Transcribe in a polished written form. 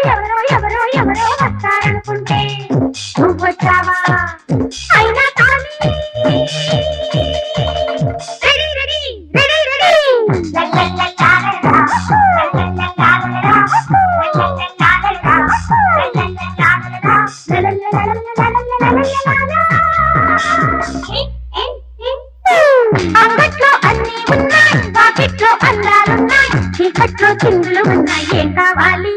ఎవరో ఎవరో ఎవరో వస్తారనుకుంటే నువ్వు వచ్చావా అయినా కానీ రెడీ రెడీ రెడీ రెడీ అంగట్లో అన్నీ ఉన్నాయి వాకిట్లో అందాలున్నాయి చీకట్లో చిందులు ఉన్నాయి ఏం కావాలి